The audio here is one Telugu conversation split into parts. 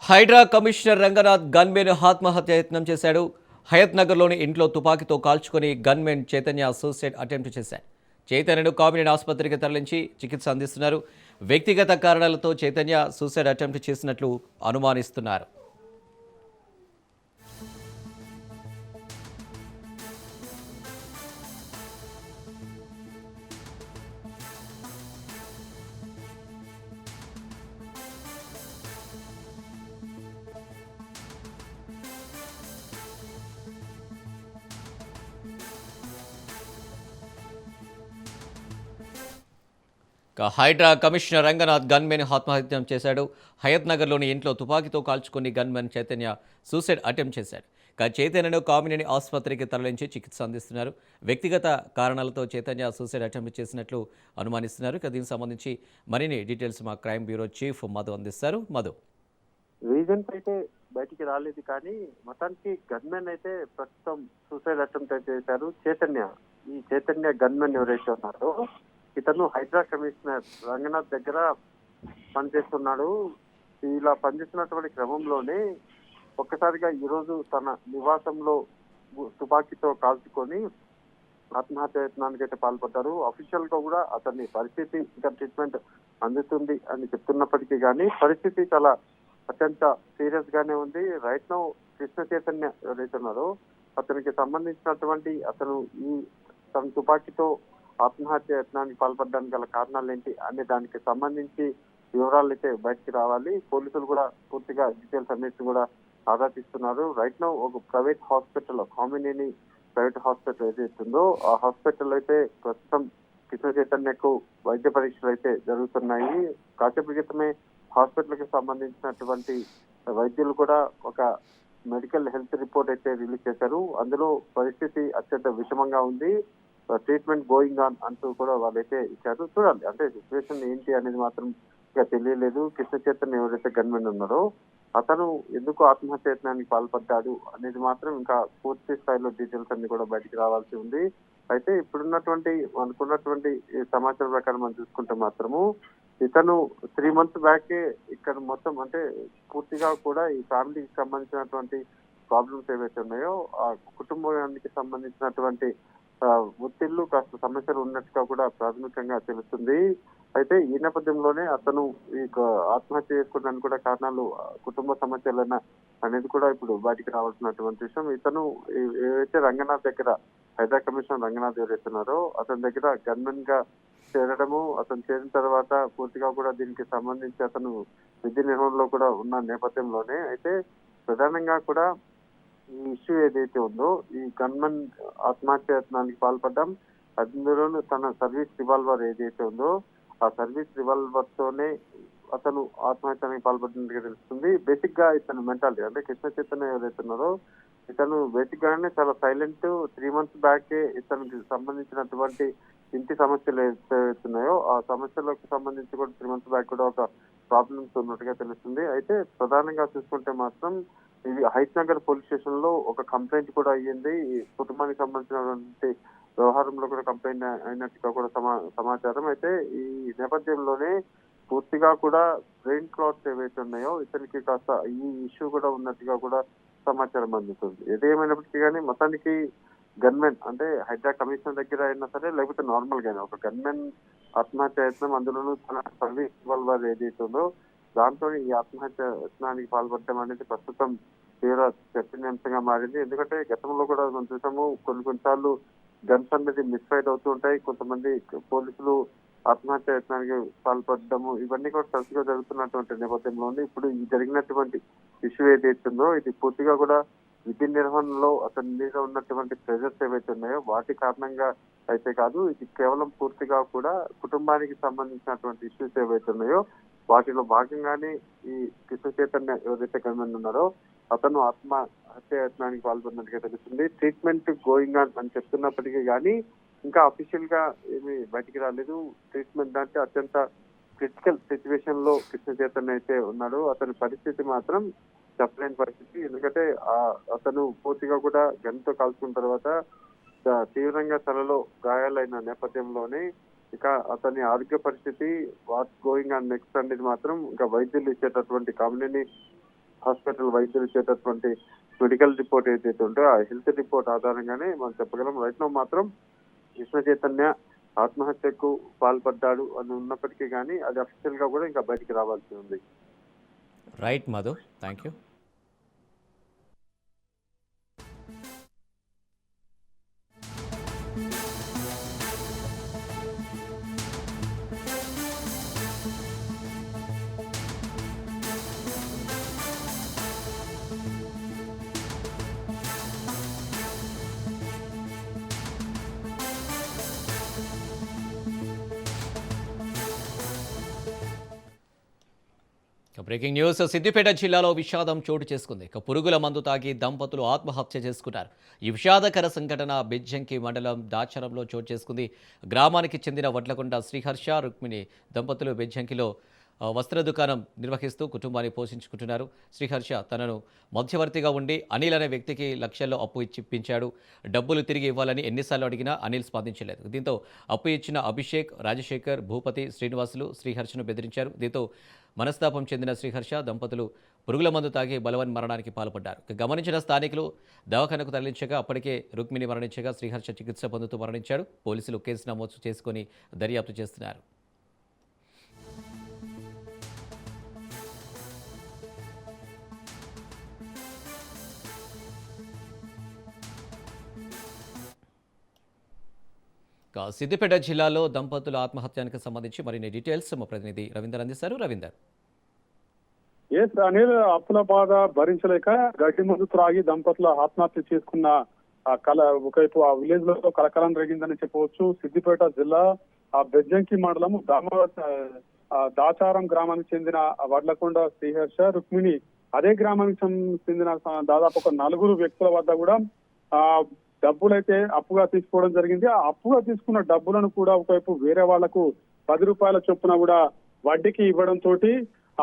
హైడ్రా కమిషనర్ రంగనాథ్ గన్మెన్ ఆత్మహత్య యత్నం చేశాడు. హయత్ నగర్లోని ఇంట్లో తుపాకీతో కాల్చుకుని గన్మెన్ చైతన్య సూసైడ్ అటెంప్ట్ చేశాడు. చైతన్యను కామినేని ఆసుపత్రికి తరలించి చికిత్స అందిస్తున్నారు. వ్యక్తిగత కారణాలతో చైతన్య సూసైడ్ అటెంప్ట్ చేసినట్లు అనుమానిస్తున్నారు. హైడ్రా కమిషనర్ రంగనాథ్ గన్మెన్ ఆత్మహత్య చేశాడు. హయత్ నగర్లోని ఇంట్లో తుపాకీతో కాల్చుకుని గన్మెన్ చైతన్య సూసైడ్ అటెంప్ట్ చేశాడు. చైతన్యను కామినేని ఆసుపత్రికి తరలించి చికిత్స అందిస్తున్నారు. వ్యక్తిగత కారణాలతో చైతన్య సూసైడ్ అటెంప్ట్ చేసినట్లు అనుమానిస్తున్నారు. దీనికి సంబంధించి మరిన్ని డీటెయిల్స్ మా క్రైమ్ బ్యూరో చీఫ్ మధు అందిస్తారు. మధు, రీజన్స్ అయితే బయటికి రాలేదు, కానీ మొత్తానికి గన్మెన్ అయితే ప్రస్తుతం సూసైడ్ అటెంప్ట్ చేశారు. ఈ చైతన్య గన్మెన్ ఎవరైతే ఉన్నారో ఇతను హైడ్రా కమిషనర్ రంగనాథ్ దగ్గర పనిచేస్తున్నాడు. ఇలా పనిచేస్తున్నటువంటి క్రమంలోనే ఒక్కసారిగా ఈరోజు తన నివాసంలో తుపాకీతో కాల్చుకొని ఆత్మహత్య యత్నానికి అయితే పాల్పడ్డారు. అఫీషియల్ గా కూడా అతని పరిస్థితి ఇంకా ట్రీట్మెంట్ అందుతుంది అని చెప్తున్నప్పటికీ కానీ పరిస్థితి చాలా అత్యంత సీరియస్ గానే ఉంది. రైట్ నౌ కృష్ణ చైతన్య ఎవరైతే ఉన్నారో అతనికి సంబంధించినటువంటి తన తుపాకీతో ఆత్మహత్య యత్నానికి పాల్పడడానికి గల కారణాలు ఏంటి అనే దానికి సంబంధించి వివరాలు అయితే బయటికి రావాలి. పోలీసులు కూడా పూర్తిగా డీటెయిల్స్ అన్నిటిని కూడా ఆరా తీస్తున్నారు. రైట్ నౌ ఒక private hospital, Kamineni private hospital ఏదైతుందో ఆ హాస్పిటల్ అయితే ప్రస్తుతం కృష్ణ చైతన్యకు వైద్య పరీక్షలు అయితే జరుగుతున్నాయి. కాసేపు క్రితమే హాస్పిటల్ కి సంబంధించినటువంటి వైద్యులు కూడా ఒక మెడికల్ హెల్త్ రిపోర్ట్ అయితే రిలీజ్ చేశారు. అందులో పరిస్థితి అత్యంత విషమంగా ఉంది, ట్రీట్మెంట్ గోయింగ్ ఆన్ అంటూ కూడా వాళ్ళైతే ఇచ్చారు. చూడాలి, అంటే సిచ్యువేషన్ ఏంటి అనేది మాత్రం ఇంకా తెలియలేదు. కృష్ణ చైతన్య ఎవరైతే గన్మెన్ ఉన్నారో అతను ఎందుకు ఆత్మహత్య యత్నానికి పాల్పడ్డాడు అనేది మాత్రం ఇంకా పూర్తి స్థాయిలో డీటెయిల్స్ అన్ని కూడా బయటికి రావాల్సి ఉంది. అయితే ఇప్పుడున్నటువంటి మనకున్నటువంటి సమాచారం ప్రకారం మనం చూసుకుంటే మాత్రము ఇతను 3 months బ్యాకే ఇక్కడ మొత్తం అంటే పూర్తిగా కూడా ఈ ఫ్యామిలీకి సంబంధించినటువంటి ప్రాబ్లమ్స్ ఏవైతే ఉన్నాయో ఆ కుటుంబానికి సంబంధించినటువంటి ఒత్తిళ్లు కాస్త సమస్యలు ఉన్నట్టుగా కూడా ప్రాథమికంగా తెలుస్తుంది. అయితే ఈ నేపథ్యంలోనే అతను ఈ ఆత్మహత్య చేసుకోవడానికి కూడా కారణాలు కుటుంబ సమస్యలైనా అనేది కూడా ఇప్పుడు బయటికి రావాల్సినటువంటి విషయం. ఇతను ఏవైతే రంగనాథ్ దగ్గర హైడ్రా కమిషనర్ రంగనాథ్ ఎవరైతున్నారో అతని దగ్గర గన్మెన్ గా చేరడము, అతను చేరిన తర్వాత పూర్తిగా కూడా దీనికి సంబంధించి అతను విధి నిర్వహణలో కూడా ఉన్న నేపథ్యంలోనే అయితే ప్రధానంగా కూడా ఈ ఇష్యూ ఏదైతే ఉందో ఈ గన్మెన్ ఆత్మహత్య యత్నానికి పాల్పడ్డం, అందులోనూ తన సర్వీస్ రివాల్వర్ ఏదైతే ఉందో ఆ సర్వీస్ రివాల్వర్ తోనే అతను ఆత్మహత్యానికి పాల్పడినట్టుగా తెలుస్తుంది. బేసిక్ గా ఇతను మెంటాలిటీ అంటే కృష్ణ చైతన్య ఎవరైతే ఉన్నారో ఇతను బేసిక్ గానే చాలా సైలెంట్. 3 months బ్యాకే ఇతనికి సంబంధించినటువంటి ఇంటి సమస్యలు ఏవైతున్నాయో ఆ సమస్యలకు సంబంధించి కూడా 3 months బ్యాక్ కూడా ఒక ప్రాబ్లమ్స్ ఉన్నట్టుగా తెలుస్తుంది. అయితే ప్రధానంగా చూసుకుంటే మాత్రం ఇది హైత్ నగర్ పోలీస్ స్టేషన్ లో ఒక కంప్లైంట్ కూడా అయ్యింది. ఈ కుటుంబానికి సంబంధించినటువంటి వ్యవహారంలో కూడా కంప్లైంట్ అయినట్టుగా కూడా సమాచారం. అయితే ఈ నేపథ్యంలోనే పూర్తిగా కూడా బ్రెయిన్ క్లాట్స్ ఏవైతే ఉన్నాయో ఇతనికి కాస్త ఈ ఇష్యూ కూడా ఉన్నట్టుగా కూడా సమాచారం అందుతుంది. ఏదేమైనప్పటికీ కానీ మొత్తానికి గన్మెన్ అంటే హైడ్రా కమిషనర్ దగ్గర అయినా సరే లేకపోతే నార్మల్ గానే ఒక గన్మెన్ ఆత్మహత్య యత్నం, అందులోనూ తన సర్వీస్ రివాల్వర్ ఏదైతే ఉందో దాంతో ఈ ఆత్మహత్య యత్నానికి పాల్పడటం అనేది ప్రస్తుతం తీవ్ర చర్చనీయాంశంగా మారింది. ఎందుకంటే గతంలో కూడా మనం చూసాము కొన్నిసార్లు గన్స్ అనేది మిస్ఫైర్ అవుతూ ఉంటాయి. కొంతమంది పోలీసులు ఆత్మహత్య యత్నానికి పాల్పడము ఇవన్నీ కూడా తరచుగా జరుగుతున్నటువంటి నేపథ్యంలోనే ఇప్పుడు ఈ జరిగినటువంటి ఇష్యూ ఏదైతుందో ఇది పూర్తిగా కూడా విధి నిర్వహణలో అతని మీద ఉన్నటువంటి ప్రెజర్స్ ఏవైతే ఉన్నాయో వాటి కారణంగా అయితే కాదు, ఇది కేవలం పూర్తిగా కూడా కుటుంబానికి సంబంధించినటువంటి ఇష్యూస్ ఏవైతే ఉన్నాయో వాటిలో భాగంగానే ఈ కృష్ణ చైతన్య ఎవరైతే గన్మెన్ ఉన్నారో అతను ఆత్మహత్య యత్నానికి పాల్పడినట్టుగా తెలుస్తుంది. ట్రీట్మెంట్ గోయింగ్ ఆన్ అని చెప్తున్నప్పటికీ కానీ ఇంకా అఫీషియల్ గా ఏమీ బయటికి రాలేదు. ట్రీట్మెంట్ అంటే అత్యంత క్రిటికల్ సిచ్యువేషన్ లో కృష్ణ చైతన్య అయితే ఉన్నాడు. అతని పరిస్థితి మాత్రం చెప్పలేని పరిస్థితి. ఎందుకంటే అతను పూర్తిగా కూడా గన్తో కాల్చుకున్న తర్వాత తీవ్రంగా తలలో గాయాలైన నేపథ్యంలోనే ఇక అతని ఆరోగ్య పరిస్థితి వాట్స్ గోయింగ్ ఆన్ నెక్స్ట్ అనేది మాత్రం ఇంకా వైద్యులు ఇచ్చేటటువంటి కామినేని హాస్పిటల్ వైద్యులు ఇచ్చేటటువంటి మెడికల్ రిపోర్ట్ ఏదైతే ఉందో ఆ హెల్త్ రిపోర్ట్ ఆధారంగానే మనం చెప్పగలం. రైట్ నౌ మాత్రం కృష్ణ చైతన్య ఆత్మహత్యకు పాల్పడ్డాడు అని ఉన్నప్పటికీ కానీ అది అఫీషియల్ గా కూడా ఇంకా బయటికి రావాల్సి ఉంది. Right Madhu, thank you. Breaking news. Siddipet జిల్లాలో విషాదం చోటు చేసుకుంది. పురుగుల మందు తాగి దంపతులు ఆత్మహత్య చేసుకున్నారు. ఈ విషాదకర సంఘటన బెజ్జంకి మండలం దాచరంలో చోటు చేసుకుంది. గ్రామానికి చెందిన వడ్లకొండ శ్రీహర్ష రుక్మిణి దంపతులు బెజ్జంకిలో వస్త్ర దుకాణం నిర్వహిస్తూ కుటుంబాన్ని పోషించుకుంటున్నారు. శ్రీహర్ష తనను మధ్యవర్తిగా ఉండి అనిల్ అనే వ్యక్తికి లక్షల్లో అప్పు ఇప్పించాడు. డబ్బులు తిరిగి ఇవ్వాలని ఎన్నిసార్లు అడిగినా అనిల్ స్పందించలేదు. దీంతో అప్పు ఇచ్చిన అభిషేక్, రాజశేఖర్, భూపతి, శ్రీనివాసులు శ్రీహర్షను బెదిరించారు. దీంతో మనస్తాపం చెందిన శ్రీహర్ష దంపతులు పురుగుల మందు తాగి బలవన్ మరణానికి పాల్పడ్డారు. గమనించిన స్థానికులు దవాఖానకు తరలించగా అప్పటికే రుక్మిణి మరణించగా శ్రీహర్ష చికిత్స పొందుతూ మరణించాడు. పోలీసులు కేసు నమోదు చేసుకుని దర్యాప్తు చేస్తున్నారు. సిద్దిపేట జిల్లాలో దంపతుల ఆత్మహత్యానికి సంబంధించి మరిన్ని డీటెయిల్స్ మా ప్రతినిధి రవీందర్ అందిస్తారు. రవీందర్. అనిల్ అప్పుల బాధ భరించలేక గడ్డి మందు త్రాగి దంపతుల ఆత్మహత్య చేసుకున్న ఒకవైపు ఆ విలేజ్ లో కలకలం రేగిందని చెప్పవచ్చు. సిద్దిపేట జిల్లా బెజ్జంకి మండలం దాచారం గ్రామానికి చెందిన వడ్లకొండ శ్రీహర్ష రుక్మిణి అదే గ్రామానికి చెందిన దాదాపు ఒక 4 వ్యక్తుల వద్ద కూడా డబ్బులైతే అప్పుగా తీసుకోవడం జరిగింది. ఆ అప్పుగా తీసుకున్న డబ్బులను కూడా ఒకవైపు వేరే వాళ్లకు 10 రూపాయల చొప్పున కూడా వడ్డీకి ఇవ్వడం తోటి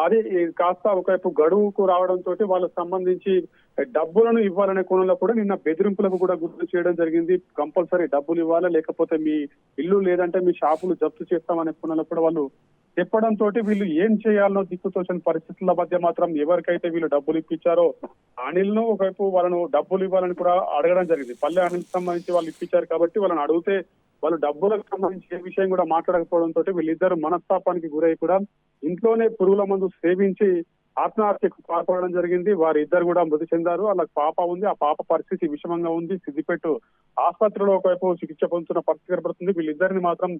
అది కాస్త ఒకవైపు గడువుకు రావడం తోటి వాళ్ళకు సంబంధించి డబ్బులను ఇవ్వాలనే కోణంలో కూడా నిన్న బెదిరింపులకు కూడా గుర్తు చేయడం జరిగింది. కంపల్సరీ డబ్బులు ఇవ్వాలి, లేకపోతే మీ ఇల్లు లేదంటే మీ షాపులు జప్తు చేస్తామనే కోణంలో కూడా వాళ్ళు చెప్పడం తోటి వీళ్ళు ఏం చేయాలనో దిక్కుతోచని పరిస్థితుల మధ్య మాత్రం ఎవరికైతే వీళ్ళు డబ్బులు ఇప్పించారో అనిల్ ను ఒకవైపు వాళ్ళను డబ్బులు ఇవ్వాలని కూడా అడగడం జరిగింది. పల్లె అనిల్ సంబంధించి వాళ్ళు ఇప్పించారు కాబట్టి వాళ్ళని అడిగితే వాళ్ళు డబ్బులకు సంబంధించి ఏ విషయం కూడా మాట్లాడకపోవడంతో వీళ్ళిద్దరు మనస్తాపానికి గురై కూడా ఇంట్లోనే పురుగుల మందు సేవించి ఆత్మహత్యకు పాల్పడడం జరిగింది. వారిద్దరు కూడా మృతి చెందారు. వాళ్ళకి పాప ఉంది. ఆ పాప పరిస్థితి విషమంగా ఉంది. సిద్దిపేట ఆసుపత్రిలో ఒకవైపు చికిత్స పొందుతున్న పరిస్థితి కనబడుతుంది. వీళ్ళిద్దరిని మాత్రం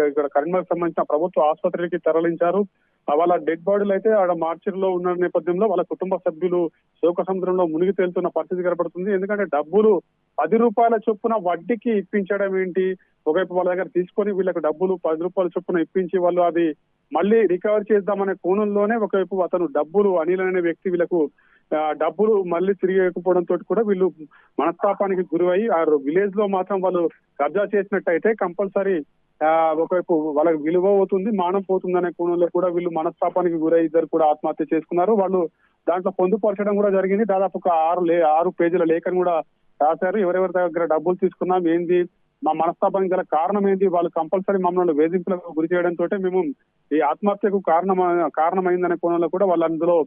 ఇక్కడ కరీంనగర్ సంబంధించిన ప్రభుత్వ ఆసుపత్రికి తరలించారు. వాళ్ళ డెడ్ బాడీలు అయితే ఆడ మార్చిలో ఉన్న నేపథ్యంలో వాళ్ళ కుటుంబ సభ్యులు శోక సముద్రంలో మునిగి తేలుతున్న పరిస్థితి కనబడుతుంది. ఎందుకంటే డబ్బులు 10 రూపాయల చొప్పున వడ్డీకి ఇప్పించడం ఏంటి, ఒకవైపు వాళ్ళ దగ్గర తీసుకొని వీళ్ళకి డబ్బులు 10 రూపాయల చొప్పున ఇప్పించి వాళ్ళు అది మళ్ళీ రికవర్ చేద్దామనే కోణంలోనే ఒకవైపు అతను డబ్బులు అనిల్ అనే వ్యక్తి వీళ్ళకు డబ్బులు మళ్ళీ తిరిగి ఇవ్వకపోవడంతో కూడా వీళ్ళు మనస్తాపానికి గురై ఆ విలేజ్ లో మాత్రం వాళ్ళు కబ్జా చేసినట్టయితే కంపల్సరీ ఒకవైపు వాళ్ళకి విలువ అవుతుంది, మానం పోతుంది అనే కోణంలో కూడా వీళ్ళు మనస్తాపానికి గురై ఇద్దరు కూడా ఆత్మహత్య చేసుకున్నారు. వాళ్ళు దాంట్లో పొందుపరచడం కూడా జరిగింది. దాదాపు ఒక 6 పేజీల లేఖను కూడా రాశారు. ఎవరెవరి దగ్గర డబ్బులు తీసుకున్నాం, ఏంది మా మనస్తాపానికి గల కారణం ఏంటి, వాళ్ళు కంపల్సరీ మమ్మల్ని వేధింపులకు గురి చేయడంతో మేము ఈ ఆత్మహత్యకు కారణమైందనే కోణంలో కూడా వాళ్ళు అందులో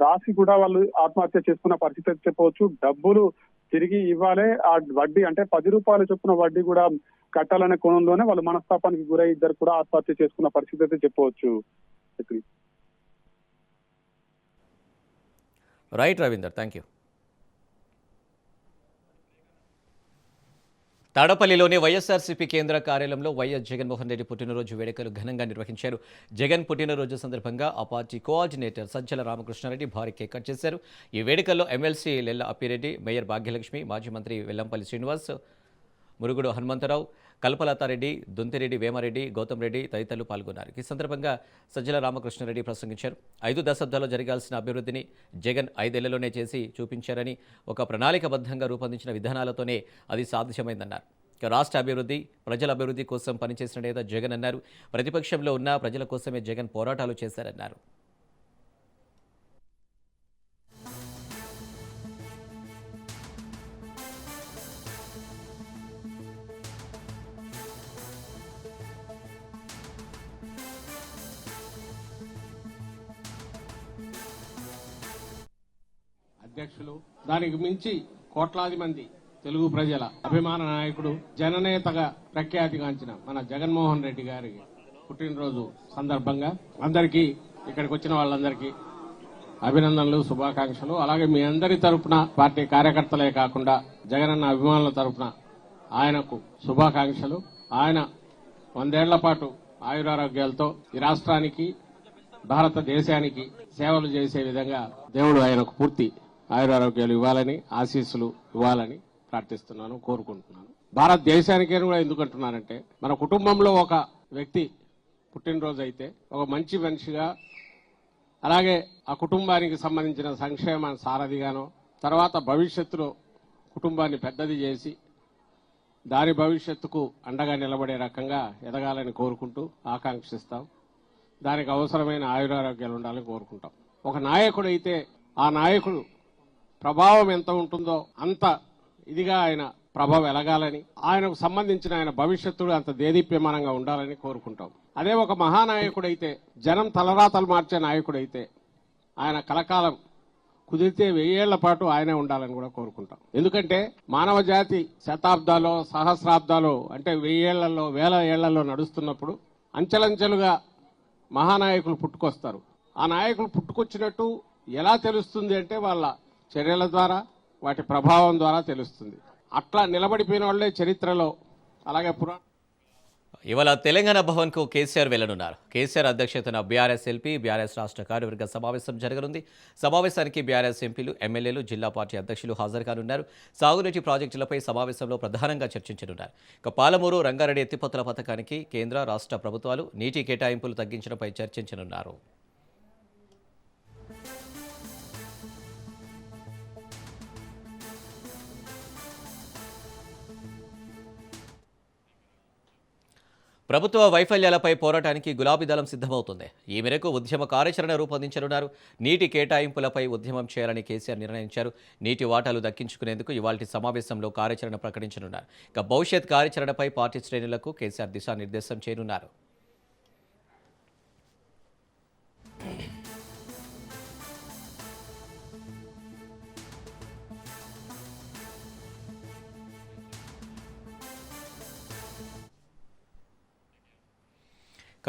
రాసి కూడా వాళ్ళు ఆత్మహత్య చేసుకున్న పరిస్థితి చెప్పవచ్చు. డబ్బులు తిరిగి ఇవ్వాలి, ఆ వడ్డీ అంటే 10 రూపాయల చొప్పున వడ్డీ కూడా కట్టాలనే కోణంలోనే వాళ్ళు మనస్తాపానికి గురై ఇద్దరు కూడా ఆత్మహత్య చేసుకున్న పరిస్థితి అయితే చెప్పవచ్చు. Right Ravinder, thank you. తాడపల్లిలోని వైఎస్ఆర్సీపీ కేంద్ర కార్యాలయంలో వైఎస్ జగన్మోహన్ రెడ్డి పుట్టినరోజు వేడుకలు ఘనంగా నిర్వహించారు. జగన్ పుట్టినరోజు సందర్భంగా ఆ పార్టీ కోఆర్డినేటర్ సజ్జల రామకృష్ణారెడ్డి భారీ కేక్ కట్ చేశారు. ఈ వేడుకల్లో ఎమ్మెల్సీ లెల్ల అప్పిరెడ్డి, మేయర్ భాగ్యలక్ష్మి, మాజీ మంత్రి వెల్లంపల్లి శ్రీనివాస్, మురుగుడు హనుమంతరావు, కల్పలతారెడ్డి, దుంతిరెడ్డి వేమారెడ్డి, గౌతమ్ రెడ్డి తదితరులు పాల్గొన్నారు. ఈ సందర్భంగా సజ్జల రామకృష్ణారెడ్డి ప్రసంగించారు. 5 దశాబ్దాల్లో జరగాల్సిన అభివృద్ధిని జగన్ 5 ఏళ్లలోనే చేసి చూపించారని, ఒక ప్రణాళికబద్ధంగా రూపొందించిన విధానాలతోనే అది సాధ్యమైందన్నారు. రాష్ట్ర అభివృద్ధి, ప్రజల అభివృద్ధి కోసం పనిచేసిన నేత జగన్ అన్నారు. ప్రతిపక్షంలో ఉన్న ప్రజల కోసమే జగన్ పోరాటాలు చేశారన్నారు. అధ్యక్షులు, దానికి మించి కోట్లాది మంది తెలుగు ప్రజల అభిమాన నాయకుడు, జననేతగా ప్రఖ్యాతిగాంచిన మన జగన్మోహన్ రెడ్డి గారి పుట్టినరోజు సందర్భంగా అందరికీ, ఇక్కడికి వచ్చిన వాళ్ళందరికీ అభినందనలు, శుభాకాంక్షలు. అలాగే మీ అందరి తరపున, పార్టీ కార్యకర్తలే కాకుండా జగనన్న అభిమానుల తరపున ఆయనకు శుభాకాంక్షలు. ఆయన 100 ఏళ్ల పాటు ఆయురారోగ్యాలతో ఈ రాష్ట్రానికి, భారతదేశానికి సేవలు చేసే విధంగా దేవుడు ఆయనకు పూర్తి ఆయురారోగ్యాలు ఇవ్వాలని, ఆశీస్సులు ఇవ్వాలని ప్రార్థిస్తున్నాను, కోరుకుంటున్నాను. భారతదేశానికే కూడా ఎందుకంటున్నానంటే, మన కుటుంబంలో ఒక వ్యక్తి పుట్టినరోజు అయితే ఒక మంచి మనిషిగా, అలాగే ఆ కుటుంబానికి సంబంధించిన సంక్షేమ సారథిగానో, తర్వాత భవిష్యత్తులో కుటుంబాన్ని పెద్దది చేసి దాని భవిష్యత్తుకు అండగా నిలబడే రకంగా ఎదగాలని కోరుకుంటూ ఆకాంక్షిస్తాం. దానికి అవసరమైన ఆయురారోగ్యాలు ఉండాలని కోరుకుంటాం. ఒక నాయకుడు అయితే ఆ నాయకుడు ప్రభావం ఎంత ఉంటుందో అంత ఇదిగా ఆయన ప్రభావం ఎలగాలని, ఆయనకు సంబంధించిన ఆయన భవిష్యత్తుడు అంత దేదీప్యమానంగా ఉండాలని కోరుకుంటాం. అదే ఒక మహానాయకుడైతే, జనం తలరాతలు మార్చే నాయకుడైతే ఆయన కలకాలం, కుదిరితే 1000 ఏళ్ల పాటు ఆయనే ఉండాలని కూడా కోరుకుంటాం. ఎందుకంటే మానవ జాతి శతాబ్దాలు, సహస్రాబ్దాలు, అంటే 1000 ఏళ్లలో, 1000 ఏళ్లలో నడుస్తున్నప్పుడు అంచెలంచెలుగా మహానాయకులు పుట్టుకొస్తారు. ఆ నాయకులు పుట్టుకొచ్చినట్టు ఎలా తెలుస్తుంది అంటే వాళ్ళ చర్యల ద్వారా, వాటి ప్రభావం ద్వారా తెలుస్తుంది. అట్లా నిలబడిపోయిన వాళ్లే చరిత్రలో, అలాగే ఇవాళ తెలంగాణ భవన్కు కేసీఆర్ వెళ్లనున్నారు. కేసీఆర్ అధ్యక్షతన బీఆర్ఎస్ ఎల్పీ, బీఆర్ఎస్ రాష్ట్ర కార్యవర్గ సమావేశం జరగనుంది. సమావేశానికి బీఆర్ఎస్ ఎంపీలు, ఎమ్మెల్యేలు, జిల్లా పార్టీ అధ్యక్షులు హాజరు కానున్నారు. సాగునీటి ప్రాజెక్టులపై సమావేశంలో ప్రధానంగా చర్చించనున్నారు. ఇక పాలమూరు, రంగారెడ్డి ఎత్తిపోతల పథకానికి కేంద్ర, రాష్ట్ర ప్రభుత్వాలు నీటి కేటాయింపులు తగ్గించడంపై చర్చించనున్నారు. ప్రభుత్వ వైఫల్యాలపై పోరాటానికి గులాబీ దళం సిద్ధమవుతుంది. ఈ మేరకు ఉద్యమ కార్యాచరణ రూపొందించనున్నారు. నీటి కేటాయింపులపై ఉద్యమం చేయాలని కేసీఆర్ నిర్ణయించారు. నీటి వాటాలు దక్కించుకునేందుకు ఇవాల్టి సమావేశంలో కార్యాచరణ ప్రకటించనున్నారు. ఇక భవిష్యత్ కార్యాచరణపై పార్టీ శ్రేణులకు కేసీఆర్ దిశానిర్దేశం చేయనున్నారు.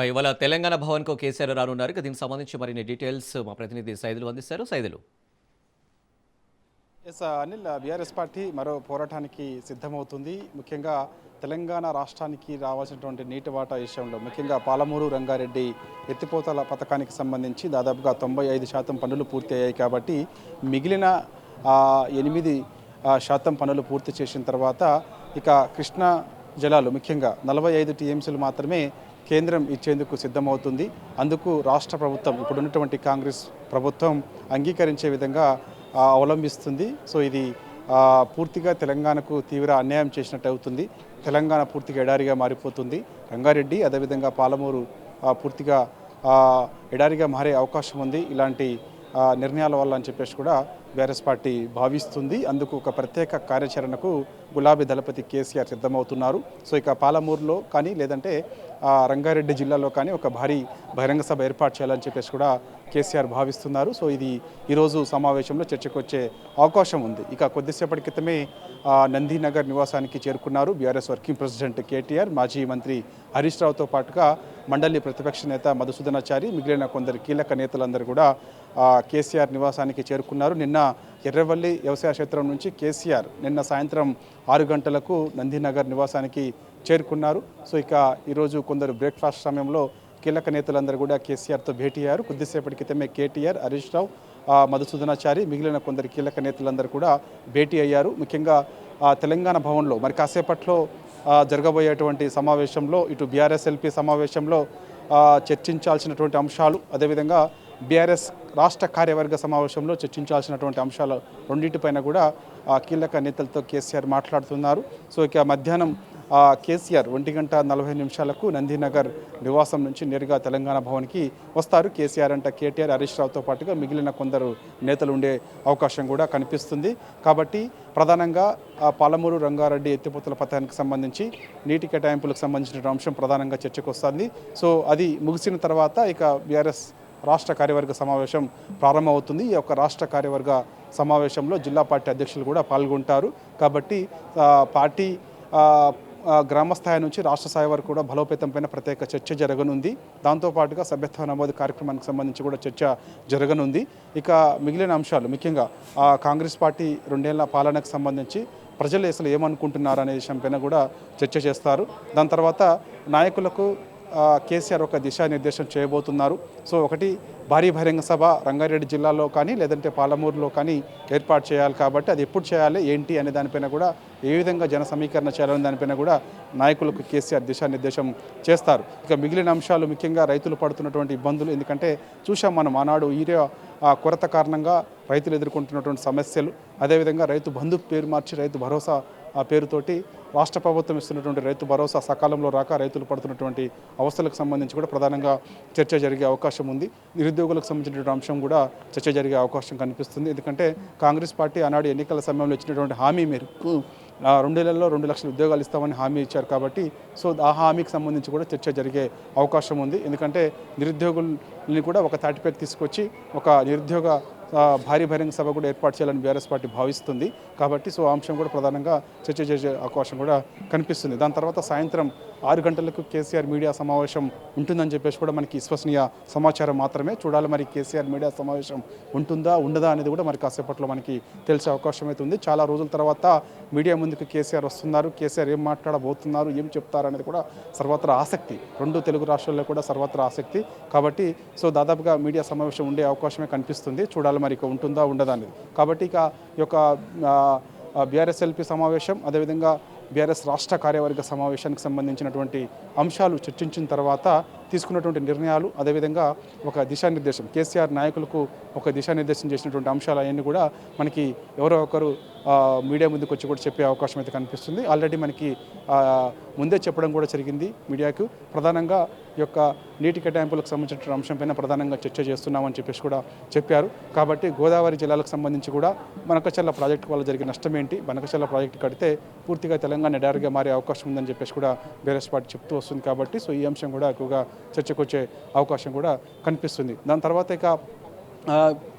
ఇవాళ తెలంగాణ భవన్కు కేసీఆర్ రానున్నారు. దీనికి సంబంధించి మరిన్ని డీటెయిల్స్ మా ప్రతినిధి సైదులు అందిస్తారు. సైదులు. అనిల్, బీఆర్ఎస్ పార్టీ మరో పోరాటానికి సిద్ధమవుతుంది. ముఖ్యంగా తెలంగాణ రాష్ట్రానికి రావాల్సినటువంటి నీటి వాటా విషయంలో, ముఖ్యంగా పాలమూరు, రంగారెడ్డి ఎత్తిపోతల పథకానికి సంబంధించి దాదాపుగా 95% పనులు పూర్తి అయ్యాయి. కాబట్టి మిగిలిన 8% పనులు పూర్తి చేసిన తర్వాత ఇక కృష్ణా జలాలు, ముఖ్యంగా 45 టీఎంసీలు మాత్రమే కేంద్రం ఇచ్చేందుకు సిద్ధమవుతుంది. అందుకు రాష్ట్ర ప్రభుత్వం, ఇప్పుడున్నటువంటి కాంగ్రెస్ ప్రభుత్వం అంగీకరించే విధంగా అవలంబిస్తుంది. సో ఇది పూర్తిగా తెలంగాణకు తీవ్ర అన్యాయం చేసినట్టు అవుతుంది. తెలంగాణ పూర్తిగా ఎడారిగా మారిపోతుంది. రంగారెడ్డి, అదేవిధంగా పాలమూరు పూర్తిగా ఎడారిగా మారే అవకాశం ఉంది ఇలాంటి నిర్ణయాల వల్ల అని చెప్పేసి కూడా బీఆర్ఎస్ పార్టీ భావిస్తుంది. అందుకు ఒక ప్రత్యేక కార్యాచరణకు గులాబీ దళపతి కేసీఆర్ సిద్ధమవుతున్నారు. సో ఇక పాలమూరులో కానీ, లేదంటే రంగారెడ్డి జిల్లాలో కానీ ఒక భారీ బహిరంగ సభ ఏర్పాటు చేయాలని చెప్పేసి కూడా కేసీఆర్ భావిస్తున్నారు. సో ఇది ఈరోజు సమావేశంలో చర్చకు వచ్చే అవకాశం ఉంది. ఇక కొద్దిసేపటి క్రితమే నందినగర్ నివాసానికి చేరుకున్నారు బీఆర్ఎస్ వర్కింగ్ ప్రెసిడెంట్ కేటీఆర్, మాజీ మంత్రి హరీష్ రావుతో పాటుగా మండలి ప్రతిపక్ష నేత మధుసూదనాచారి, మిగిలిన కొందరు కీలక నేతలందరూ కూడా కేసీఆర్ నివాసానికి చేరుకున్నారు. నిన్న ఎర్రవల్లి వ్యవసాయ క్షేత్రం నుంచి కేసీఆర్ నిన్న సాయంత్రం 6 గంటలకు నందినగర్ నివాసానికి చేరుకున్నారు. సో ఇక ఈరోజు కొందరు బ్రేక్ఫాస్ట్ సమయంలో కీలక నేతలందరూ కూడా కేసీఆర్తో భేటీ అయ్యారు. కొద్దిసేపటి క్రితమే కేటీఆర్, హరీష్ రావు, మధుసూదనాచారి, మిగిలిన కొందరు కీలక నేతలందరూ కూడా భేటీ అయ్యారు. ముఖ్యంగా తెలంగాణ భవన్లో మరి కాసేపట్లో జరగబోయేటువంటి సమావేశంలో ఇటు బీఆర్ఎస్ఎల్పీ సమావేశంలో చర్చించాల్సినటువంటి అంశాలు, అదేవిధంగా బీఆర్ఎస్ రాష్ట్ర కార్యవర్గ సమావేశంలో చర్చించాల్సినటువంటి అంశాలు రెండింటిపైన కూడా కీలక నేతలతో కేసీఆర్ మాట్లాడుతున్నారు. సో ఇక మధ్యాహ్నం కేసీఆర్ 1:40 నందినగర్ నివాసం నుంచి నేరుగా తెలంగాణ భవన్కి వస్తారు. కేసీఆర్ అంటే కేటీఆర్, హరీష్ రావుతో పాటుగా మిగిలిన కొందరు నేతలు ఉండే అవకాశం కూడా కనిపిస్తుంది. కాబట్టి ప్రధానంగా పాలమూరు రంగారెడ్డి ఎత్తిపోతల పథకానికి సంబంధించి నీటి కేటాయింపులకు సంబంధించిన అంశం ప్రధానంగా చర్చకు వస్తుంది. సో అది ముగిసిన తర్వాత ఇక బీఆర్ఎస్ రాష్ట్ర కార్యవర్గ సమావేశం ప్రారంభమవుతుంది. ఈ యొక్క రాష్ట్ర కార్యవర్గ సమావేశంలో జిల్లా పార్టీ అధ్యక్షులు కూడా పాల్గొంటారు. కాబట్టి పార్టీ గ్రామ స్థాయి నుంచి రాష్ట్ర స్థాయి వరకు కూడా బలోపేతం పైన ప్రత్యేక చర్చ జరగనుంది. దాంతోపాటుగా సభ్యత్వ నమోదు కార్యక్రమానికి సంబంధించి కూడా చర్చ జరగనుంది. ఇక మిగిలిన అంశాలు ముఖ్యంగా కాంగ్రెస్ పార్టీ 2 ఏళ్ల పాలనకు సంబంధించి ప్రజలు అసలు ఏమనుకుంటున్నారు అనే విషయంపైన కూడా చర్చ చేస్తారు. దాని తర్వాత నాయకులకు కేసీఆర్ ఒక దిశానిర్దేశం చేయబోతున్నారు. సో ఒకటి భారీ బహిరంగ సభ రంగారెడ్డి జిల్లాలో కానీ లేదంటే పాలమూరులో కానీ ఏర్పాటు చేయాలి. కాబట్టి అది ఎప్పుడు చేయాలి ఏంటి అనే దానిపైన కూడా ఏ విధంగా జన సమీకరణ చేయాలనే దానిపైన కూడా నాయకులకు కేసీఆర్ దిశానిర్దేశం చేస్తారు. ఇక మిగిలిన అంశాలు ముఖ్యంగా రైతులు పడుతున్నటువంటి ఇబ్బందులు, ఎందుకంటే చూసాం మనం ఆనాడు యూరియా కొరత కారణంగా రైతులు ఎదుర్కొంటున్నటువంటి సమస్యలు, అదేవిధంగా రైతు బంధు పేరు మార్చి రైతు భరోసా పేరుతోటి రాష్ట్ర ప్రభుత్వం ఇస్తున్నటువంటి రైతు భరోసా సకాలంలో రాక రైతులు పడుతున్నటువంటి అవస్థలకు సంబంధించి కూడా ప్రధానంగా చర్చ జరిగే అవకాశం ఉంది. నిరుద్యోగులకు సంబంధించినటువంటి అంశం కూడా చర్చ జరిగే అవకాశం కనిపిస్తుంది. ఎందుకంటే కాంగ్రెస్ పార్టీ ఆనాడు ఎన్నికల సమయంలో ఇచ్చినటువంటి హామీ మేరకు 2 ఏళ్లలో 2 లక్షల ఉద్యోగాలు ఇస్తామని హామీ ఇచ్చారు. కాబట్టి సో ఆ హామీకి సంబంధించి కూడా చర్చ జరిగే అవకాశం ఉంది. ఎందుకంటే నిరుద్యోగుల్ని కూడా ఒక తాటిపైకి తీసుకొచ్చి ఒక నిరుద్యోగ భారీ బహిరంగ సభ కూడా ఏర్పాటు చేయాలని బీఆర్ఎస్ పార్టీ భావిస్తుంది. కాబట్టి సో ఆ అంశం కూడా ప్రధానంగా చర్చ చేసే అవకాశం కూడా కనిపిస్తుంది. దాని తర్వాత సాయంత్రం 6 గంటలకు కేసీఆర్ మీడియా సమావేశం ఉంటుందని చెప్పేసి కూడా మనకి విశ్వసనీయ సమాచారం మాత్రమే. చూడాలి మరి కేసీఆర్ మీడియా సమావేశం ఉంటుందా ఉండదా అనేది కూడా మరి కాసేపట్లో మనకి తెలిసే అవకాశం అయితే ఉంది. చాలా రోజుల తర్వాత మీడియా ముందుకు కేసీఆర్ వస్తున్నారు. కేసీఆర్ ఏం మాట్లాడబోతున్నారు, ఏం చెప్తారు అనేది కూడా సర్వత్రా ఆసక్తి. 2 తెలుగు రాష్ట్రాల్లో కూడా సర్వత్రా ఆసక్తి. కాబట్టి సో దాదాపుగా మీడియా సమావేశం ఉండే అవకాశమే కనిపిస్తుంది. చూడాలి మరి ఇక ఉంటుందా ఉండదా అనేది. కాబట్టి ఇక ఈ యొక్క బీఆర్ఎస్ఎల్పీ సమావేశం, అదేవిధంగా బీఆర్ఎస్ రాష్ట్ర కార్యవర్గ సమావేశానికి సంబంధించినటువంటి అంశాలు చర్చించిన తర్వాత తీసుకున్నటువంటి నిర్ణయాలు, అదేవిధంగా ఒక దిశానిర్దేశం కేసీఆర్ నాయకులకు ఒక దిశానిర్దేశం చేసినటువంటి అంశాలు అవన్నీ కూడా మనకి ఎవరో ఒకరు మీడియా ముందుకు వచ్చి కూడా చెప్పే అవకాశం అయితే కనిపిస్తుంది. ఆల్రెడీ మనకి ముందే చెప్పడం కూడా జరిగింది మీడియాకు. ప్రధానంగా ఈ యొక్క నీటి కేటాయింపులకు సంబంధించిన అంశంపైన ప్రధానంగా చర్చ చేస్తున్నామని చెప్పేసి కూడా చెప్పారు. కాబట్టి గోదావరి జిల్లాలకు సంబంధించి కూడా బనకచర్ల ప్రాజెక్టు వల్ల జరిగిన నష్టం ఏంటి, బనకచర్ల ప్రాజెక్టు కడితే పూర్తిగా తెలంగాణ ఎడారిగా మారే అవకాశం ఉందని చెప్పేసి కూడా బీఆర్ఎస్ పార్టీ చెప్తూ వస్తుంది. కాబట్టి సో ఈ అంశం కూడా ఎక్కువగా చర్చకు వచ్చే అవకాశం కూడా కనిపిస్తుంది. దాని తర్వాత ఇక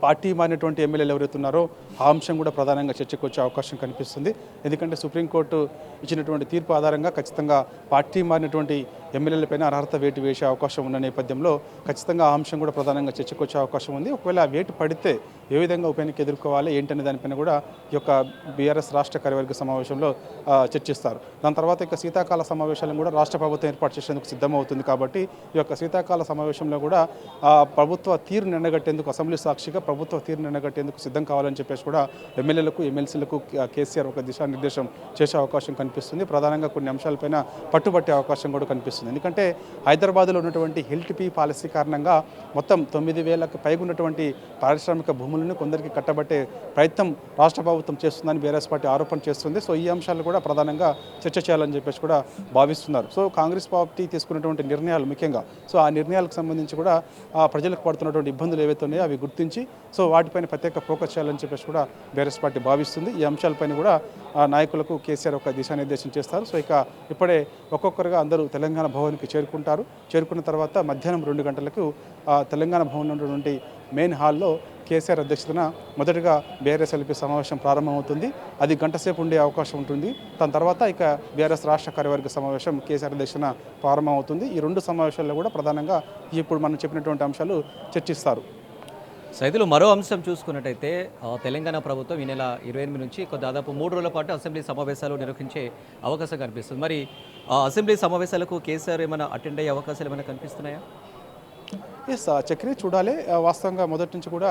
పార్టీ మారినటువంటి ఎమ్మెల్యేలు ఎవరైతున్నారో ఆ అంశం కూడా ప్రధానంగా చర్చకు వచ్చే అవకాశం కనిపిస్తుంది. ఎందుకంటే సుప్రీంకోర్టు ఇచ్చినటువంటి తీర్పు ఆధారంగా ఖచ్చితంగా పార్టీ మారినటువంటి ఎమ్మెల్యేలపైన అర్హత వేటు వేసే అవకాశం ఉన్న నేపథ్యంలో ఖచ్చితంగా ఆ అంశం కూడా ప్రధానంగా చర్చకు వచ్చే అవకాశం ఉంది. ఒకవేళ ఆ వేటు పడితే ఏ విధంగా ఉప ఎన్నిక ఎదుర్కోవాలి ఏంటనే దానిపైన కూడా ఈ యొక్క బీఆర్ఎస్ రాష్ట్ర కార్యవర్గ సమావేశంలో చర్చిస్తారు. దాని తర్వాత ఇక శీతాకాల సమావేశాలను కూడా రాష్ట్ర ప్రభుత్వం ఏర్పాటు చేసేందుకు సిద్ధమవుతుంది. కాబట్టి ఈ యొక్క శీతాకాల సమావేశంలో కూడా ప్రభుత్వ తీరు నిన్నగట్టేందుకు, అసెంబ్లీ సాక్షిగా ప్రభుత్వ తీరు నిన్నగట్టేందుకు సిద్ధం కావాలని చెప్పేసి కూడా ఎమ్మెల్యేలకు ఎమ్మెల్సీలకు కేసీఆర్ ఒక దిశానిర్దేశం చేసే అవకాశం కనిపిస్తుంది. ప్రధానంగా కొన్ని అంశాలపైన పట్టుబట్టే అవకాశం కూడా కనిపిస్తుంది. ఎందుకంటే హైదరాబాద్లో ఉన్నటువంటి ఎల్టీపీ పాలసీ కారణంగా మొత్తం 9,000కు పైగా ఉన్నటువంటి పారిశ్రామిక భూములను కొందరికి కట్టబట్టే ప్రయత్నం రాష్ట్ర ప్రభుత్వం చేస్తుందని బీఆర్ఎస్ పార్టీ ఆరోపణ చేస్తుంది. సో ఈ అంశాలు కూడా ప్రధానంగా చర్చ చేయాలని చెప్పేసి కూడా భావిస్తున్నారు. సో కాంగ్రెస్ పార్టీ తీసుకున్నటువంటి నిర్ణయాలు ముఖ్యంగా సో ఆ నిర్ణయాలకు సంబంధించి కూడా ప్రజలకు పడుతున్నటువంటి ఇబ్బందులు ఏవైతే ఉన్నాయో అవి గుర్తించి సో వాటిపైన ప్రత్యేక ఫోకస్ చేయాలని చెప్పేసి కూడా బీఆర్ఎస్ పార్టీ భావిస్తుంది. ఈ అంశాలపైన కూడా నాయకులకు కేసీఆర్ ఒక దిశానిర్దేశం చేస్తారు. సో ఇక ఇప్పుడే ఒక్కొక్కరుగా అందరూ తెలంగాణ భవన్కి చేరుకుంటారు. చేరుకున్న తర్వాత మధ్యాహ్నం 2 గంటలకు తెలంగాణ భవన్ ఉన్నటువంటి మెయిన్ హాల్లో కేసీఆర్ అధ్యక్షతన మొదటగా బీఆర్ఎస్ఎల్పీ సమావేశం ప్రారంభమవుతుంది. అది గంట సేపు ఉండే అవకాశం ఉంటుంది. దాని తర్వాత ఇక బీఆర్ఎస్ రాష్ట్ర కార్యవర్గ సమావేశం కేసీఆర్ అధ్యక్షతన ప్రారంభమవుతుంది. ఈ 2 సమావేశాల్లో కూడా ప్రధానంగా ఇప్పుడు మనం చెప్పినటువంటి అంశాలు చర్చిస్తారు. సైదులు మరో అంశం చూసుకున్నట్టయితే తెలంగాణ ప్రభుత్వం ఈ నెల 28 నుంచి దాదాపు 3 రోజుల పాటు అసెంబ్లీ సమావేశాలు నిర్వహించే అవకాశం కనిపిస్తుంది. మరి ఆ అసెంబ్లీ సమావేశాలకు కేసీఆర్ ఏమైనా అటెండ్ అయ్యే అవకాశాలు ఏమైనా కనిపిస్తున్నాయా? ఎస్ చక్రి చూడాలి. వాస్తవంగా మొదటి నుంచి కూడా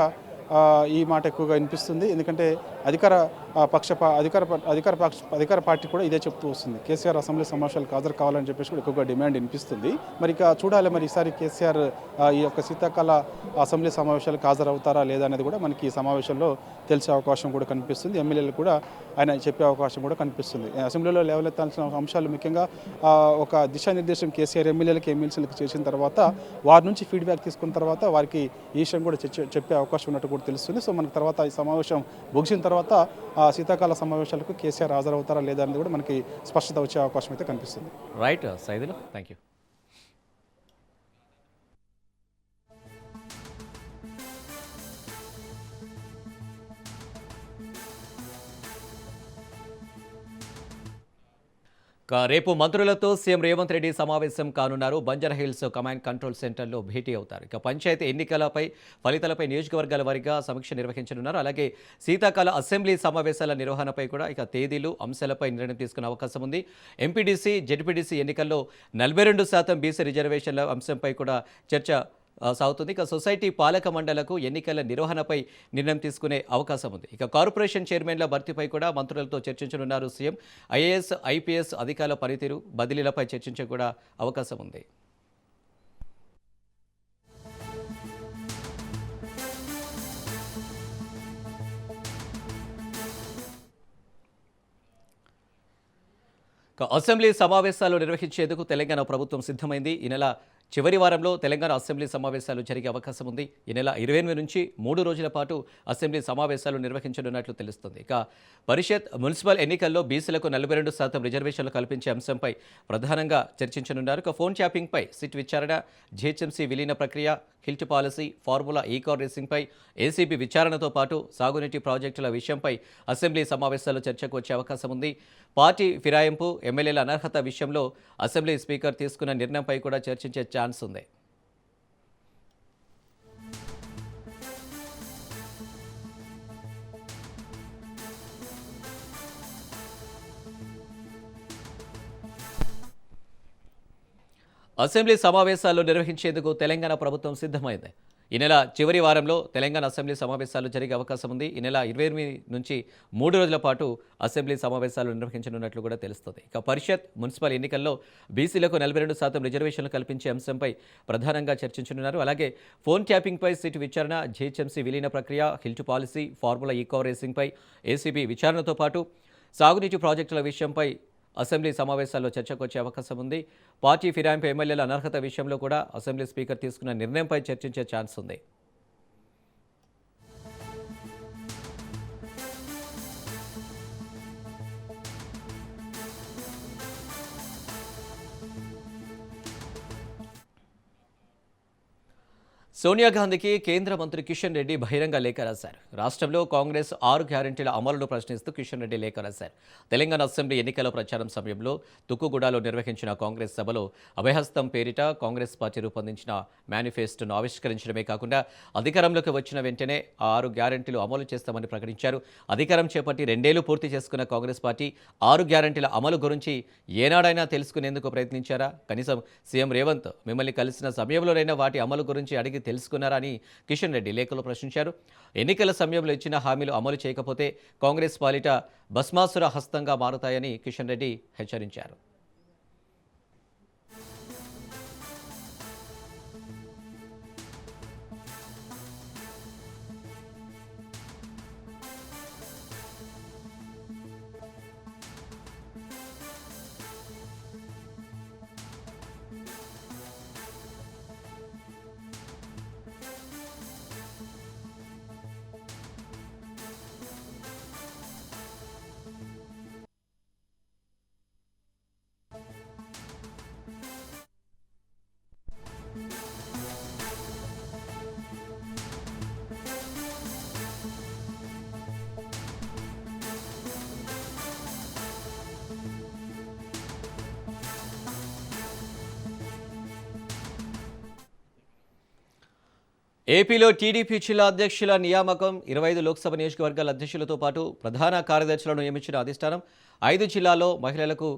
ఈ మాట ఎక్కువగా వినిపిస్తుంది. ఎందుకంటే అధికార పార్టీ కూడా ఇదే చెప్తూ వస్తుంది. కేసీఆర్ అసెంబ్లీ సమావేశాలకు హాజరు కావాలని చెప్పేసి కూడా ఎక్కువగా డిమాండ్ వినిపిస్తుంది. మరి ఇక చూడాలి మరి ఈసారి కేసీఆర్ ఈ యొక్క శీతాకాల అసెంబ్లీ సమావేశాలకు హాజరవుతారా లేదా అనేది కూడా మనకి ఈ సమావేశంలో తెలిసే అవకాశం కూడా కనిపిస్తుంది. ఎమ్మెల్యేలు కూడా ఆయన చెప్పే అవకాశం కూడా కనిపిస్తుంది. అసెంబ్లీలో లేవనెత్తాల్సిన అంశాలు ముఖ్యంగా ఒక దిశానిర్దేశం కేసీఆర్ ఎమ్మెల్యేలకు ఎమ్మెల్సీలకు చేసిన తర్వాత వారి నుంచి ఫీడ్బ్యాక్ తీసుకున్న తర్వాత వారికి ఈ విషయం కూడా చెప్పే అవకాశం ఉన్నట్టు కూడా తెలుస్తుంది. సో మనకు తర్వాత ఈ సమావేశం ముగిసిన తర్వాత శీతాకాల సమావేశాలకు కేసీఆర్ హాజరవుతారా లేదా అనేది కూడా మనకి స్పష్టత వచ్చే అవకాశం అయితే కనిపిస్తుంది. Right Saidulu, thank you. రేపు మంత్రులతో సీఎం రేవంత్ రెడ్డి సమావేశం కానున్నారు. బంజారాహిల్స్ కమాండ్ కంట్రోల్ సెంటర్లో భేటీ అవుతారు. ఇక పంచాయతీ ఎన్నికలపై ఫలితాలపై నియోజకవర్గాల వారీగా సమీక్ష నిర్వహించనున్నారు. అలాగే శీతాకాల అసెంబ్లీ సమావేశాల నిర్వహణపై కూడా ఇక తేదీలు అంశాలపై నిర్ణయం తీసుకునే అవకాశం ఉంది. ఎంపీడీసీ జెడ్పీడీసీ ఎన్నికల్లో 42% బీసీ రిజర్వేషన్ల అంశంపై కూడా చర్చ సాగుతుంది. ఇక సొసైటీ పాలక మండలకు ఎన్నికల నిర్వహణపై నిర్ణయం తీసుకునే అవకాశం ఉంది. ఇక కార్పొరేషన్ చైర్మన్ల భర్తీపై కూడా మంత్రులతో చర్చించనున్నారు సీఎం. ఐఏఎస్ ఐపీఎస్ అధికారుల పనితీరు బదిలీలపై చర్చించే కూడా అవకాశం ఉంది. అసెంబ్లీ సమావేశాలు నిర్వహించేందుకు తెలంగాణ ప్రభుత్వం సిద్ధమైంది. ఈ నెల చివరి వారంలో తెలంగాణ అసెంబ్లీ సమావేశాలు జరిగే అవకాశం ఉంది. ఈ నెల 28 నుంచి 3 రోజుల పాటు అసెంబ్లీ సమావేశాలు నిర్వహించనున్నట్లు తెలుస్తుంది. ఇక పరిషత్ మున్సిపల్ ఎన్నికల్లో బీసీలకు 42% రిజర్వేషన్లు కల్పించే అంశంపై ప్రధానంగా చర్చించనున్నారు. ఇక ఫోన్ ట్యాపింగ్పై సిట్ విచారణ, జీహెచ్ఎంసీ విలీన ప్రక్రియ, హిల్ట్ పాలసీ, ఫార్ములా ఈ-కార్ రేసింగ్పై ఏసీబీ విచారణతో పాటు సాగునీటి ప్రాజెక్టుల విషయంపై అసెంబ్లీ సమావేశాల్లో చర్చకు వచ్చే అవకాశం ఉంది. పార్టీ ఫిరాయింపు, ఎమ్మెల్యేల అనర్హత విషయంలో అసెంబ్లీ స్పీకర్ తీసుకున్న నిర్ణయంపై కూడా చర్చించే ఛాన్స్ ఉంది. అసెంబ్లీ సమావేశాలు నిర్వహించేందుకు తెలంగాణ ప్రభుత్వం సిద్ధమైంది. ఈ నెల చివరి వారంలో తెలంగాణ అసెంబ్లీ సమావేశాలు జరిగే అవకాశం ఉంది. ఈ నెల 28 నుంచి 3 రోజుల పాటు అసెంబ్లీ సమావేశాలు నిర్వహించనున్నట్లు కూడా తెలుస్తుంది. ఇక పరిషత్ మున్సిపల్ ఎన్నికల్లో బీసీలకు 42% రిజర్వేషన్లు కల్పించే అంశంపై ప్రధానంగా చర్చించనున్నారు. అలాగే ఫోన్ ట్యాపింగ్పై సిట్ విచారణ, జీహెచ్ఎంసీ విలీన ప్రక్రియ, హిల్ట్ పాలసీ, ఫార్ములా ఈ-కార్ రేసింగ్పై ఏసీబీ విచారణతో పాటు సాగునీటి ప్రాజెక్టుల విషయంపై అసెంబ్లీ సమావేశాల్లో చర్చకు వచ్చే అవకాశం ఉంది. పార్టీ ఫిరాయింపు, ఎమ్మెల్యేల అనర్హత విషయంలో కూడా అసెంబ్లీ స్పీకర్ తీసుకున్న నిర్ణయంపై చర్చించే ఛాన్స్ ఉంది. సోనియా గాంధీకి కేంద్ర మంత్రి కిషన్ రెడ్డి బహిరంగ లేఖ రాశారు. రాష్ట్రంలో కాంగ్రెస్ 6 గ్యారెంటీల అమలును ప్రశ్నిస్తూ కిషన్ రెడ్డి లేఖ రాశారు. తెలంగాణ అసెంబ్లీ ఎన్నికల ప్రచారం సమయంలో తుక్కుగూడలో నిర్వహించిన కాంగ్రెస్ సభలో అభయహస్తం పేరిట కాంగ్రెస్ పార్టీ రూపొందించిన మేనిఫెస్టోను ఆవిష్కరించడమే కాకుండా అధికారంలోకి వచ్చిన వెంటనే 6 గ్యారెంటీలు అమలు చేస్తామని ప్రకటించారు. అధికారం చేపట్టి 2 ఏళ్లు పూర్తి చేసుకున్న కాంగ్రెస్ పార్టీ 6 గ్యారెంటీల అమలు గురించి ఏనాడైనా తెలుసుకునేందుకు ప్రయత్నించారా? కనీసం సీఎం రేవంత్ మిమ్మల్ని కలిసిన సమయంలోనైనా వాటి అమలు గురించి అడిగి తెలుసుకున్నారని కిషన్ రెడ్డి లేఖలో ప్రశ్నించారు. ఎన్నికల సమయంలో ఇచ్చిన హామీలు అమలు చేయకపోతే కాంగ్రెస్ పాలిట భస్మాసుర హస్తంగా మారుతాయని కిషన్ రెడ్డి హెచ్చరించారు. ఏపీలో టీడీపీ జిల్లా అధ్యక్షుల నియామకం 25 లోక్సభ నియోజకవర్గాల అధ్యక్షులతో పాటు ప్రధాన కార్యదర్శులను నియమించిన అధిష్టానం 5 జిల్లాల్లో మహిళలకు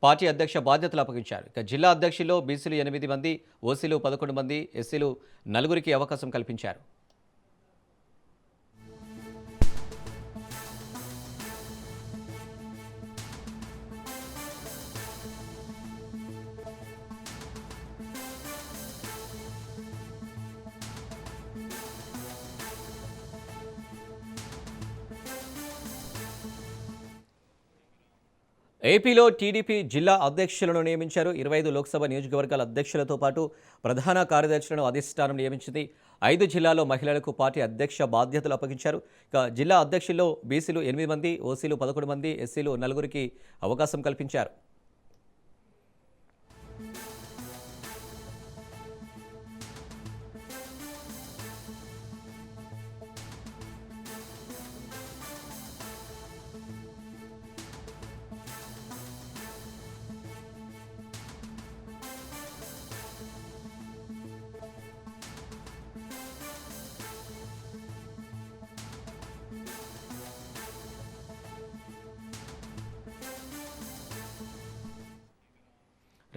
పార్టీ అధ్యక్ష బాధ్యతలు అప్పగించారు. ఇక జిల్లా అధ్యక్షుల్లో బీసీలు 8 మంది, ఓసీలు 11 మంది, ఎస్సీలు 4కి అవకాశం కల్పించారు. ఏపీలో టీడీపీ జిల్లా అధ్యక్షులను నియమించారు. 25 లోక్సభ నియోజకవర్గాల అధ్యక్షులతో పాటు ప్రధాన కార్యదర్శులను అధిష్టానం నియమించింది. 5 జిల్లాల్లో మహిళలకు పార్టీ అధ్యక్ష బాధ్యతలు అప్పగించారు. ఇక జిల్లా అధ్యక్షుల్లో బీసీలు 8 మంది, ఓసీలు 11 మంది, ఎస్సీలు 4కి అవకాశం కల్పించారు.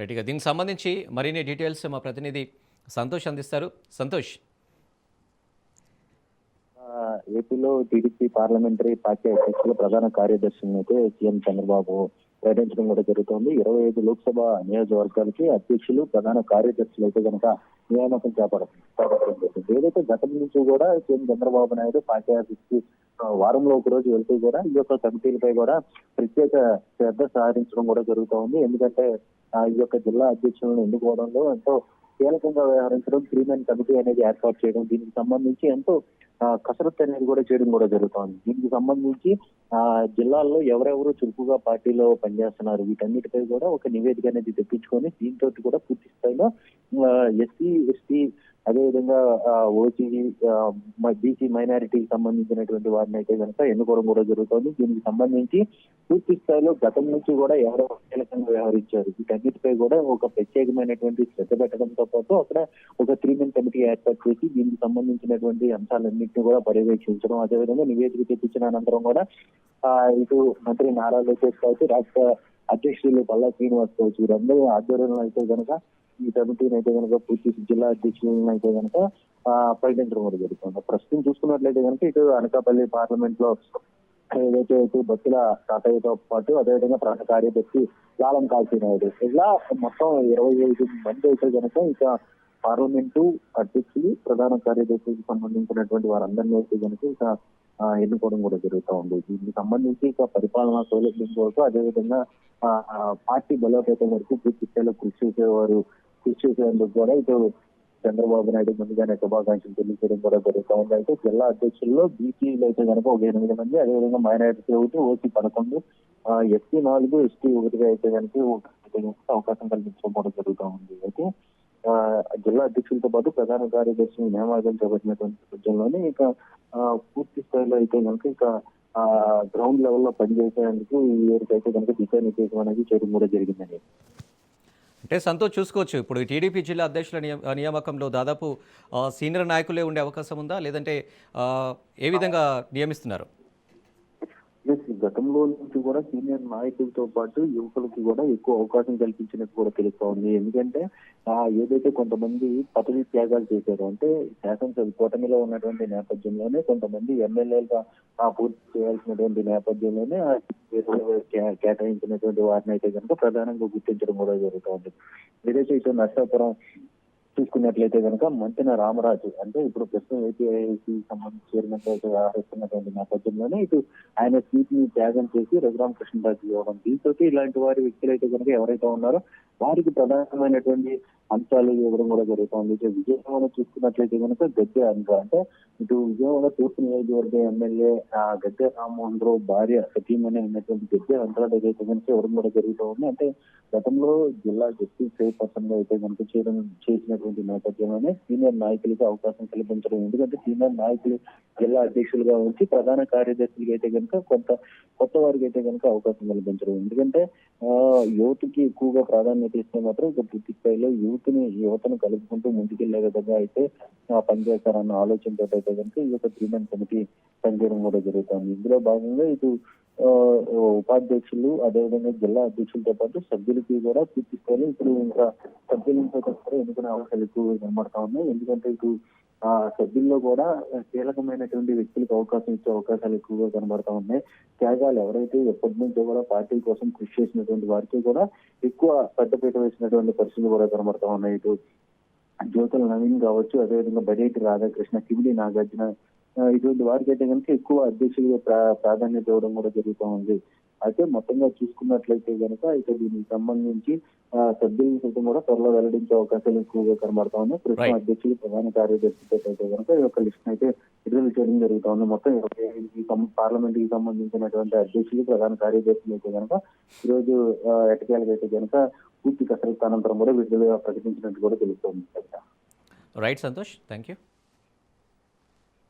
రైట్గా దీనికి సంబంధించి మరిన్ని డీటెయిల్స్ మా ప్రతినిధి సంతోష్ అందిస్తారు. సంతోష్. ఏపీలో టీడీపీ పార్లమెంటరీ పార్టీ అధ్యక్షుల ప్రధాన కార్యదర్శిని అయితే సీఎం చంద్రబాబు ప్రకటించడం కూడా జరుగుతోంది. 25 లోక్సభ నియోజకవర్గాలకి అధ్యక్షులు, ప్రధాన కార్యదర్శులు అయితే కనుక నియామకం చేపట్టడం. ఏదైతే గతం నుంచి కూడా సీఎం చంద్రబాబు నాయుడు పార్టీ ఆఫీస్కి వారంలో ఒక రోజు వెళ్తూ కూడా ఈ యొక్క కమిటీలపై కూడా ప్రత్యేక శ్రద్ధ సాధించడం కూడా జరుగుతోంది. ఎందుకంటే ఈ యొక్క జిల్లా అధ్యక్షులను ఎన్నుకోవడంలో ఎంతో కీలకంగా వ్యవహరించడం, 3-man కమిటీ అనేది ఏర్పాటు చేయడం, దీనికి సంబంధించి ఎంతో కసరత్తు అనేది కూడా చేయడం కూడా జరుగుతోంది. దీనికి సంబంధించి జిల్లాల్లో ఎవరెవరు చురుకుగా పార్టీలో పనిచేస్తున్నారు వీటన్నిటిపై కూడా ఒక నివేదిక అనేది తెప్పించుకొని దీంతో కూడా పూర్తి స్థాయిలో ఎస్సీ, ఎస్టీ, అదేవిధంగా ఓసీ, బీసీ మైనారిటీకి సంబంధించినటువంటి వారిని అయితే కనుక ఎన్నుకోవడం కూడా జరుగుతోంది. దీనికి సంబంధించి పూర్తి స్థాయిలో గతం నుంచి కూడా ఎవరెవరు కీలకంగా వ్యవహరించారు వీటన్నిటిపై కూడా ఒక ప్రత్యేకమైనటువంటి శ్రద్ధ పెట్టడంతో పాటు అక్కడ ఒక 3-man కమిటీ ఏర్పాటు చేసి దీనికి సంబంధించినటువంటి అంశాలన్నింటినీ కూడా పర్యవేక్షించడం, అదేవిధంగా నివేదిక తెప్పించిన అనంతరం కూడా ఇటు మంత్రి నారా లోకేష్ కావచ్చు, రాష్ట్ర అధ్యక్షులు పల్లా శ్రీనివాస్ కావచ్చు, వీరందరూ ఆధ్వర్యంలో అయితే కనుక ఈ కమిటీని అయితే కనుక పూర్తి జిల్లా అధ్యక్షులను అయితే కనుక ప్రకటించడం కూడా జరుగుతుంది. ప్రస్తుతం చూసుకున్నట్లయితే కనుక ఇటు అనకాపల్లి పార్లమెంట్ లో ఏదైతే బొత్తుల తాతయ్యతో పాటు అదేవిధంగా ప్రధాన కార్యదర్శి లాలం కాల్సినాయుడు, ఇలా మొత్తం 25 మంది అయితే కనుక ఇక పార్లమెంటు అధ్యక్షులు, ప్రధాన కార్యదర్శికి సంబంధించినటువంటి వారందరినీ అయితే కనుక ఇక ఎన్నుకోవడం కూడా జరుగుతూ ఉంది. దీనికి సంబంధించి ఇక పరిపాలనా సౌలభ్యం వరకు అదేవిధంగా పార్టీ బలోపేతం వరకు పూర్తి స్థాయిలో కృషి చేసేందుకు కూడా ఇటు చంద్రబాబు నాయుడు ముందుగానే శుభాకాంక్షలు తెలియజేయడం కూడా జరుగుతూ ఉంది. అయితే జిల్లా అధ్యక్షుల్లో బీసీలు అయితే కనుక ఒక 8 మంది, అదేవిధంగా మైనారిటీ 1, ఓసీ 11, ఎస్సీ 4, ఎస్టీ 1గా అయితే కనుక అవకాశం కల్పించడం కూడా జరుగుతూ ఉంది. అయితే జిల్లా అధ్యక్షులతో పాటు ప్రధాన కార్యదర్శి నియామకం చేపట్టినటువంటి నేపథ్యంలోనే ఇక పూర్తి స్థాయిలో అయితే కనుక ఇక గ్రౌండ్ లెవెల్లో పనిచేసేందుకు ఈ అయితే కనుక దిశానిర్దేశం అనేది చేయడం కూడా జరిగిందని. అంటే సంతోష్ చూసుకోవచ్చు, ఇప్పుడు టీడీపీ జిల్లా అధ్యక్షుల నియామకంలో దాదాపు సీనియర్ నాయకులే ఉండే అవకాశం ఉందా, లేదంటే ఏ విధంగా నియమిస్తున్నారు? గతంలో నుంచి కూడా సీనియర్ నాయకులతో పాటు యువకులకి కూడా ఎక్కువ అవకాశం కల్పించినట్టు కూడా తెలుస్తా ఉంది. ఎందుకంటే ఏదైతే కొంతమంది పదవి త్యాగాలు చేశారు, అంటే శాసనసభ కూటమిలో ఉన్నటువంటి నేపథ్యంలోనే కొంతమంది ఎమ్మెల్యేలుగా పూర్తి చేయాల్సినటువంటి నేపథ్యంలోనే కేటాయించినటువంటి వారిని అయితే కనుక ప్రధానంగా గుర్తించడం కూడా జరుగుతుంది. ఏదైతే ఇటు నర్సాపురం చూసుకున్నట్లయితే కనుక మంతెన రామరాజు, అంటే ఇప్పుడు ప్రస్తుతం ఏపీఐసి సంబంధించి చైర్మన్ గా వ్యవహరిస్తున్నటువంటి నేపథ్యంలోనే ఇటు ఆయన సీట్ ని త్యాగం చేసి రఘురామకృష్ణరాజు ఇవ్వడం, దీంతో ఇలాంటి వారి వ్యక్తులు అయితే కనుక ఎవరైతే ఉన్నారో వారికి ప్రధానమైనటువంటి అంశాలు ఇవ్వడం కూడా జరుగుతుంది. ఇటు విజయవాడ చూసుకున్నట్లయితే కనుక గద్దె అంక, అంటే ఇటు విజయవాడ తూర్పు నియోజకవర్గ ఎమ్మెల్యే గద్దె రామ్మోహన్ రావు భార్య సతీమణి అయినటువంటి గద్దె అంతరాలు అయితే కనుక ఇవ్వడం కూడా జరుగుతూ ఉంది. అంటే గతంలో జిల్లా డిస్ట్రిక్ట్ చైర్పర్సన్ గా అయితే కనుక చేసినటువంటి నేపథ్యంలోనే సీనియర్ నాయకులకి అవకాశం కల్పించడం. ఎందుకంటే సీనియర్ నాయకులు జిల్లా అధ్యక్షులుగా ఉంచి ప్రధాన కార్యదర్శులకి అయితే కనుక కొత్త వారికి అయితే కనుక అవకాశం కల్పించడం. ఎందుకంటే యువతకి ఎక్కువగా ప్రాధాన్యత ఇస్తే మాత్రం ఇక పూర్తి స్థాయిలో యువతను కలుపుకుంటూ ముందుకెళ్లే విధంగా అయితే పనిచేస్తారన్న ఆలోచనతో అయితే కనుక ఈ యొక్క 3-man కమిటీ పనిచేయడం కూడా జరుగుతుంది. ఇందులో భాగంగా ఇటు ఉపాధ్యక్షులు అదేవిధంగా జిల్లా అధ్యక్షులతో పాటు సభ్యులకి కూడా పూర్తి స్థాయిలో ఇప్పుడు ఇంకా సభ్యులతో కూడా ఎన్నుకునే అవకాశాలు ఎక్కువ కనబడతా ఉన్నాయి. ఎందుకంటే ఇటు సభ్యుల్లో కూడా కీలకమైనటువంటి వ్యక్తులకు అవకాశం ఇచ్చే అవకాశాలు ఎక్కువగా కనబడతా ఉన్నాయి. త్యాగాలు ఎవరైతే ఎప్పటి నుంచో కూడా పార్టీ కోసం కృషి చేసినటువంటి వారికి కూడా ఎక్కువ పెద్దపీట వేసినటువంటి పరిస్థితులు కూడా కనబడతా ఉన్నాయి. ఇటు జ్యోతుల నవీన్ కావచ్చు, అదేవిధంగా బడేటి రాధాకృష్ణ, కిమిడి నాగార్జున, ఇటువంటి వారికి అయితే కనుక ఎక్కువ అధ్యక్షులుగా ప్రాధాన్యత ఇవ్వడం కూడా జరుగుతూ ఉంది. అయితే మొత్తంగా చూసుకున్నట్లయితే కనుక అయితే దీనికి సంబంధించి సభ్యుల సైతం కూడా త్వరలో వెల్లడించే అవకాశాలు ఎక్కువగా కనబడతా ఉన్నాయి. ప్రస్తుతం Right. అధ్యక్షులు ప్రధాన కార్యదర్శితో అయితే కనుక ఈ యొక్క లిస్ట్ అయితే విడుదల చేయడం జరుగుతా ఉంది. మొత్తం 25 పార్లమెంట్ కి సంబంధించినటువంటి అధ్యక్షులు ప్రధాన కార్యదర్శులు అయితే కనుక ఈరోజు ఎటకేలకు అయితే కనుక పూర్తి కసరత్తు అనంతరం కూడా విడుదల ప్రకటించినట్టు కూడా తెలుస్తోంది. Right Santosh, thank you.